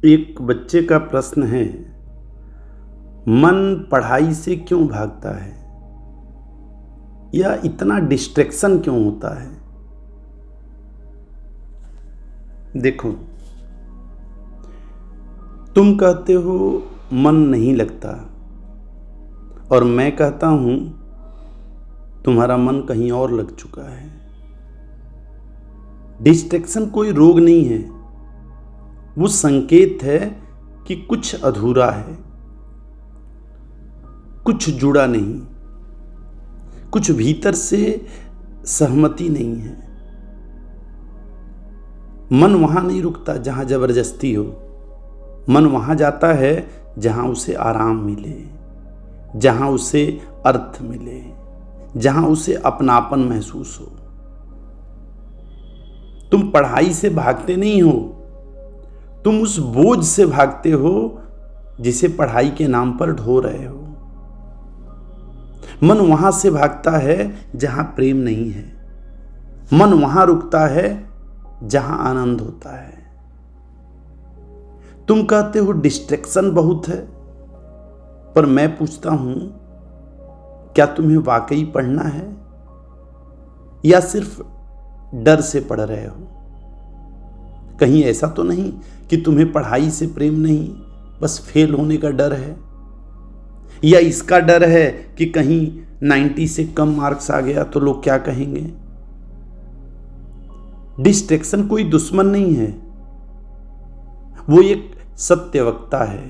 एक बच्चे का प्रश्न है, मन पढ़ाई से क्यों भागता है या इतना डिस्ट्रैक्शन क्यों होता है। देखो, तुम कहते हो मन नहीं लगता और मैं कहता हूं तुम्हारा मन कहीं और लग चुका है। डिस्ट्रैक्शन कोई रोग नहीं है, वो संकेत है कि कुछ अधूरा है, कुछ जुड़ा नहीं, कुछ भीतर से सहमति नहीं है। मन वहां नहीं रुकता जहां जबरदस्ती हो। मन वहां जाता है जहां उसे आराम मिले, जहां उसे अर्थ मिले, जहां उसे अपनापन महसूस हो। तुम पढ़ाई से भागते नहीं हो, तुम उस बोझ से भागते हो जिसे पढ़ाई के नाम पर ढो रहे हो। मन वहां से भागता है जहां प्रेम नहीं है। मन वहां रुकता है जहां आनंद होता है। तुम कहते हो डिस्ट्रैक्शन बहुत है, पर मैं पूछता हूं, क्या तुम्हें वाकई पढ़ना है या सिर्फ डर से पढ़ रहे हो? कहीं ऐसा तो नहीं कि तुम्हें पढ़ाई से प्रेम नहीं, बस फेल होने का डर है, या इसका डर है कि कहीं 90 से कम मार्क्स आ गया तो लोग क्या कहेंगे। डिस्ट्रैक्शन कोई दुश्मन नहीं है, वो एक सत्यवक्ता है।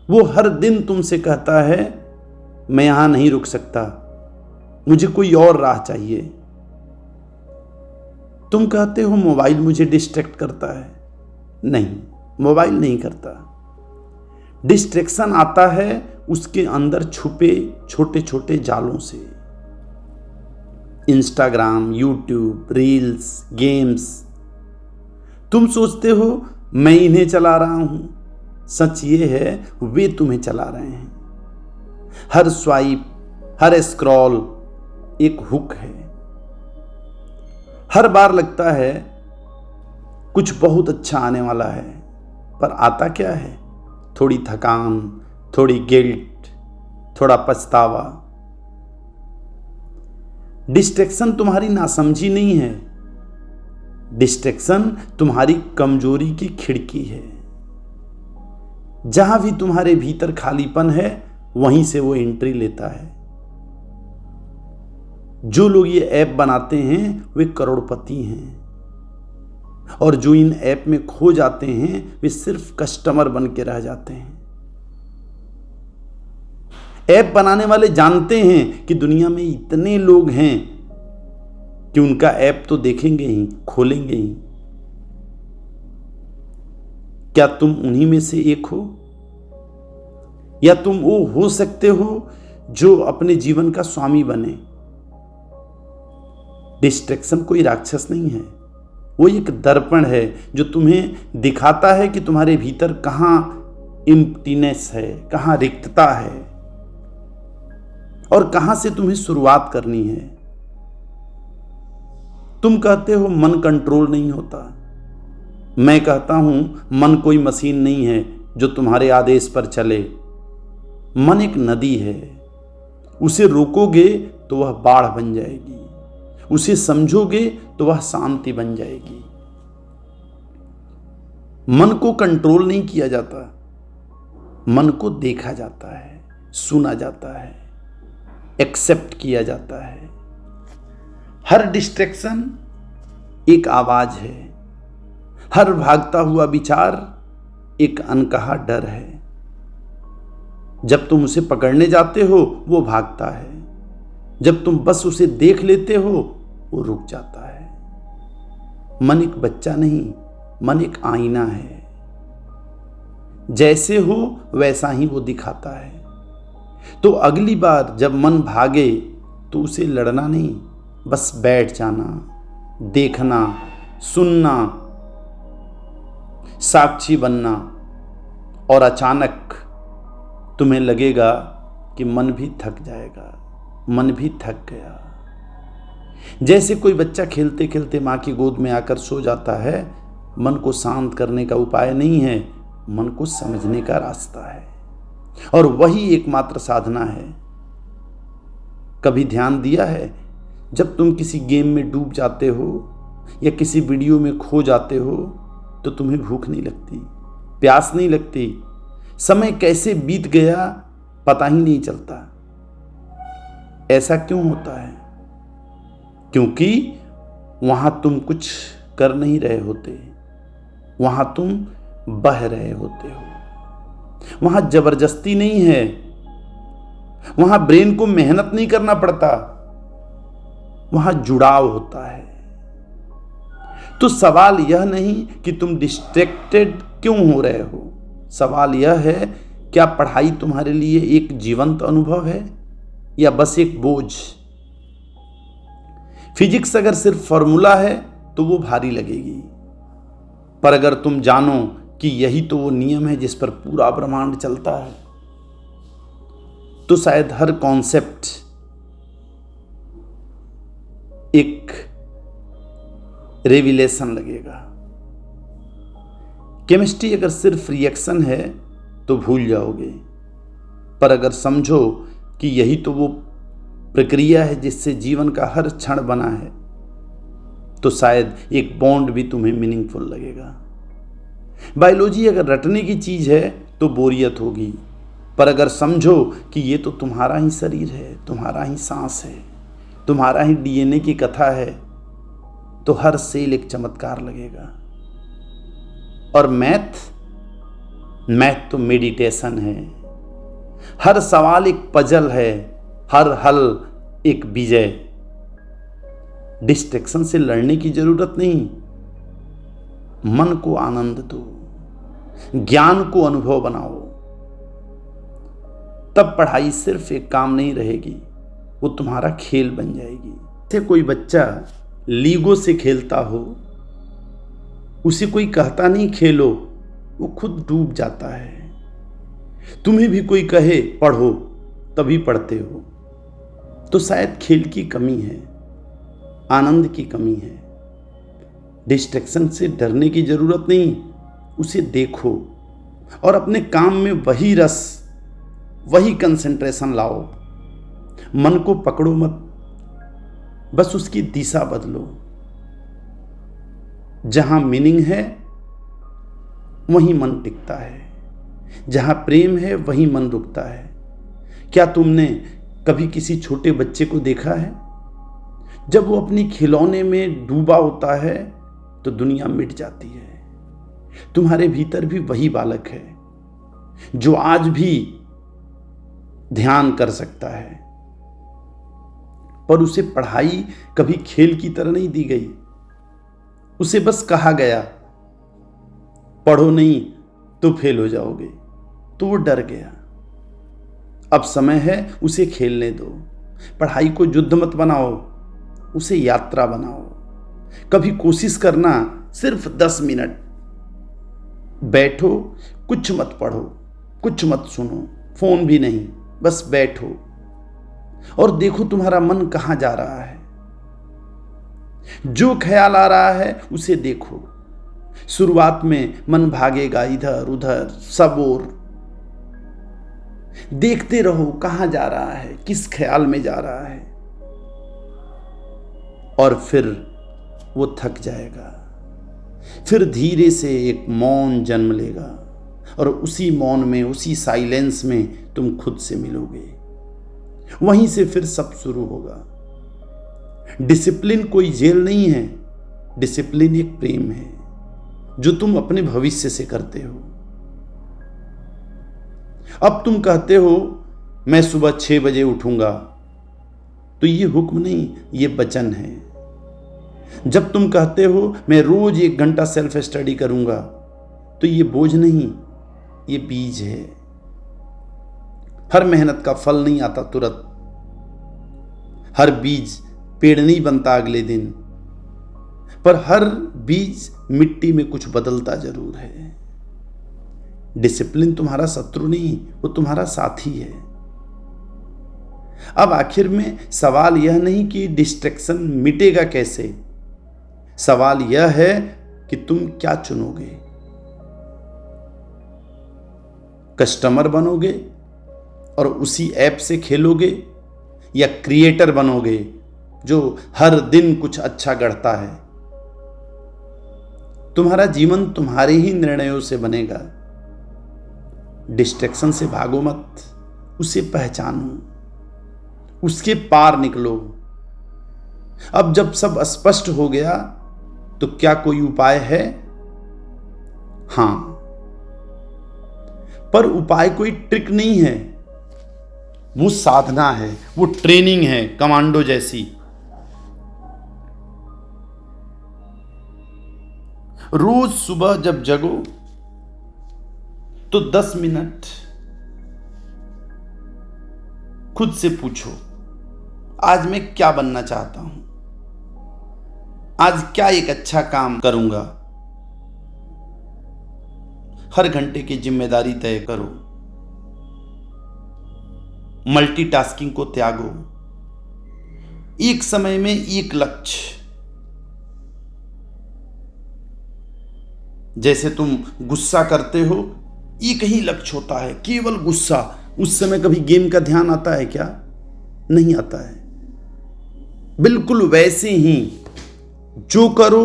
वो हर दिन तुमसे कहता है, मैं यहां नहीं रुक सकता, मुझे कोई और राह चाहिए। तुम कहते हो मोबाइल मुझे डिस्ट्रैक्ट करता है। नहीं, मोबाइल नहीं करता। डिस्ट्रैक्शन आता है उसके अंदर छुपे छोटे छोटे जालों से। Instagram, YouTube, reels, games. तुम सोचते हो मैं इन्हें चला रहा हूं, सच ये है वे तुम्हें चला रहे हैं। हर स्वाइप, हर स्क्रॉल एक हुक है। हर बार लगता है कुछ बहुत अच्छा आने वाला है, पर आता क्या है? थोड़ी थकान, थोड़ी गिल्ट, थोड़ा पछतावा। डिस्ट्रैक्शन तुम्हारी नासमझी नहीं है, डिस्ट्रैक्शन तुम्हारी कमजोरी की खिड़की है। जहां भी तुम्हारे भीतर खालीपन है, वहीं से वो एंट्री लेता है। जो लोग ये ऐप बनाते हैं वे करोड़पति हैं, और जो इन ऐप में खो जाते हैं वे सिर्फ कस्टमर बन के रह जाते हैं। ऐप बनाने वाले जानते हैं कि दुनिया में इतने लोग हैं कि उनका ऐप तो देखेंगे ही, खोलेंगे ही। क्या तुम उन्हीं में से एक हो? या तुम वो हो सकते हो जो अपने जीवन का स्वामी बने? डिस्ट्रैक्शन कोई राक्षस नहीं है, वो एक दर्पण है जो तुम्हें दिखाता है कि तुम्हारे भीतर कहां एम्प्टीनेस है, कहां रिक्तता है, और कहां से तुम्हें शुरुआत करनी है। तुम कहते हो मन कंट्रोल नहीं होता। मैं कहता हूं मन कोई मशीन नहीं है जो तुम्हारे आदेश पर चले। मन एक नदी है, उसे रोकोगे तो वह बाढ़ बन जाएगी, उसे समझोगे तो वह शांति बन जाएगी। मन को कंट्रोल नहीं किया जाता, मन को देखा जाता है, सुना जाता है, एक्सेप्ट किया जाता है। हर डिस्ट्रैक्शन एक आवाज है, हर भागता हुआ विचार एक अनकहा डर है। जब तुम उसे पकड़ने जाते हो वो भागता है, जब तुम बस उसे देख लेते हो वो रुक जाता है। मन एक बच्चा नहीं, मन एक आईना है। जैसे हो वैसा ही वो दिखाता है। तो अगली बार जब मन भागे तो उसे लड़ना नहीं, बस बैठ जाना, देखना, सुनना, साक्षी बनना, और अचानक तुम्हें लगेगा कि मन भी थक जाएगा, मन भी थक गया। जैसे कोई बच्चा खेलते खेलते मां की गोद में आकर सो जाता है, मन को शांत करने का उपाय नहीं है, मन को समझने का रास्ता है, और वही एकमात्र साधना है। कभी ध्यान दिया है, जब तुम किसी गेम में डूब जाते हो या किसी वीडियो में खो जाते हो तो तुम्हें भूख नहीं लगती, प्यास नहीं लगती, समय कैसे बीत गया पता ही नहीं चलता। ऐसा क्यों होता है? क्योंकि वहां तुम कुछ कर नहीं रहे होते, वहां तुम बह रहे होते हो। वहां जबरदस्ती नहीं है, वहां ब्रेन को मेहनत नहीं करना पड़ता, वहां जुड़ाव होता है। तो सवाल यह नहीं कि तुम डिस्ट्रैक्टेड क्यों हो रहे हो, सवाल यह है क्या पढ़ाई तुम्हारे लिए एक जीवंत अनुभव है या बस एक बोझ? फिजिक्स अगर सिर्फ फॉर्मूला है तो वो भारी लगेगी, पर अगर तुम जानो कि यही तो वो नियम है जिस पर पूरा ब्रह्मांड चलता है, तो शायद हर कॉन्सेप्ट एक रेविलेशन लगेगा। केमिस्ट्री अगर सिर्फ रिएक्शन है तो भूल जाओगे, पर अगर समझो कि यही तो वो प्रक्रिया है जिससे जीवन का हर क्षण बना है, तो शायद एक बॉन्ड भी तुम्हें मीनिंगफुल लगेगा। बायोलॉजी अगर रटने की चीज है तो बोरियत होगी, पर अगर समझो कि ये तो तुम्हारा ही शरीर है, तुम्हारा ही सांस है, तुम्हारा ही डीएनए की कथा है, तो हर सेल एक चमत्कार लगेगा। और मैथ तो मेडिटेशन है, हर सवाल एक पजल है, हर हल एक विजय। डिस्ट्रैक्शन से लड़ने की जरूरत नहीं, मन को आनंद दो, ज्ञान को अनुभव बनाओ, तब पढ़ाई सिर्फ एक काम नहीं रहेगी, वो तुम्हारा खेल बन जाएगी। जैसे कोई बच्चा लीगो से खेलता हो, उसे कोई कहता नहीं खेलो, वो खुद डूब जाता है। तुम्हें भी कोई कहे पढ़ो, तभी पढ़ते हो। तो शायद खेल की कमी है, आनंद की कमी है। डिस्ट्रैक्शन से डरने की जरूरत नहीं, उसे देखो और अपने काम में वही रस, वही कंसंट्रेशन लाओ। मन को पकड़ो मत, बस उसकी दिशा बदलो। जहां मीनिंग है वहीं मन टिकता है, जहां प्रेम है वहीं मन रुकता है। क्या तुमने कभी किसी छोटे बच्चे को देखा है? जब वो अपनी खिलौने में डूबा होता है तो दुनिया मिट जाती है। तुम्हारे भीतर भी वही बालक है जो आज भी ध्यान कर सकता है, पर उसे पढ़ाई कभी खेल की तरह नहीं दी गई। उसे बस कहा गया पढ़ो नहीं तो फेल हो जाओगे, तो वो डर गया। अब समय है उसे खेलने दो। पढ़ाई को युद्ध मत बनाओ, उसे यात्रा बनाओ। कभी कोशिश करना, सिर्फ 10 मिनट बैठो, कुछ मत पढ़ो, कुछ मत सुनो, फोन भी नहीं, बस बैठो और देखो तुम्हारा मन कहां जा रहा है। जो ख्याल आ रहा है उसे देखो। शुरुआत में मन भागेगा इधर उधर सब ओर, देखते रहो कहां जा रहा है, किस ख्याल में जा रहा है, और फिर वो थक जाएगा। फिर धीरे से एक मौन जन्म लेगा और उसी मौन में, उसी साइलेंस में तुम खुद से मिलोगे। वहीं से फिर सब शुरू होगा। डिसिप्लिन कोई जेल नहीं है, डिसिप्लिन एक प्रेम है जो तुम अपने भविष्य से करते हो। अब तुम कहते हो मैं सुबह 6 बजे उठूंगा, तो ये हुक्म नहीं, ये वचन है। जब तुम कहते हो मैं रोज 1 घंटा सेल्फ स्टडी करूंगा, तो ये बोझ नहीं, ये बीज है। हर मेहनत का फल नहीं आता तुरंत, हर बीज पेड़ नहीं बनता अगले दिन, पर हर बीज मिट्टी में कुछ बदलता जरूर है। डिसिप्लिन तुम्हारा शत्रु नहीं, वो तुम्हारा साथी है। अब आखिर में सवाल यह नहीं कि डिस्ट्रैक्शन मिटेगा कैसे, सवाल यह है कि तुम क्या चुनोगे। कस्टमर बनोगे और उसी ऐप से खेलोगे, या क्रिएटर बनोगे जो हर दिन कुछ अच्छा गढ़ता है। तुम्हारा जीवन तुम्हारे ही निर्णयों से बनेगा। डिस्ट्रैक्शन से भागो मत, उसे पहचानो, उसके पार निकलो। अब जब सब स्पष्ट हो गया तो क्या कोई उपाय है? हां, पर उपाय कोई ट्रिक नहीं है, वो साधना है, वो ट्रेनिंग है, कमांडो जैसी। रोज सुबह जब जगो तो 10 मिनट खुद से पूछो, आज मैं क्या बनना चाहता हूं, आज क्या एक अच्छा काम करूंगा। हर घंटे की जिम्मेदारी तय करो, मल्टीटास्किंग को त्यागो, एक समय में एक लक्ष्य। जैसे तुम गुस्सा करते हो, एक ही लक्ष्य होता है, केवल गुस्सा। उस समय कभी गेम का ध्यान आता है क्या? नहीं आता है। बिल्कुल वैसे ही जो करो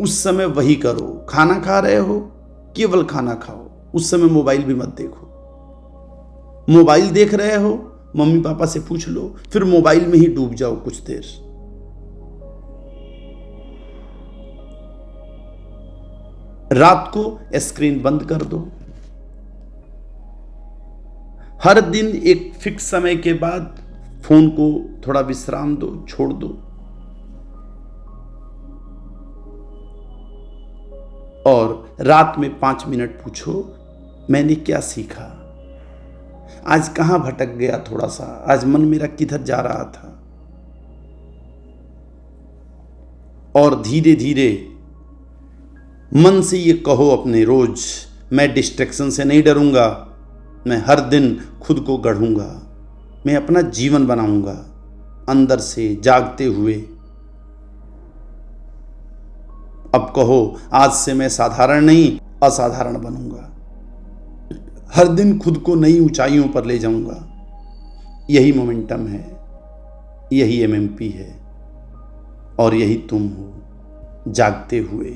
उस समय वही करो। खाना खा रहे हो, केवल खाना खाओ, उस समय मोबाइल भी मत देखो। मोबाइल देख रहे हो, मम्मी पापा से पूछ लो, फिर मोबाइल में ही डूब जाओ कुछ देर। रात को स्क्रीन बंद कर दो। हर दिन एक फिक्स समय के बाद फोन को थोड़ा विश्राम दो, छोड़ दो। और रात में 5 मिनट पूछो, मैंने क्या सीखा, आज कहां भटक गया, थोड़ा सा आज मन मेरा किधर जा रहा था। और धीरे धीरे मन से ये कहो अपने रोज, मैं डिस्ट्रैक्शन से नहीं डरूंगा, मैं हर दिन खुद को गढ़ूंगा, मैं अपना जीवन बनाऊंगा अंदर से जागते हुए। अब कहो, आज से मैं साधारण नहीं असाधारण बनूंगा, हर दिन खुद को नई ऊंचाइयों पर ले जाऊंगा। यही मोमेंटम है, यही एमएमपी है, और यही तुम हो, जागते हुए।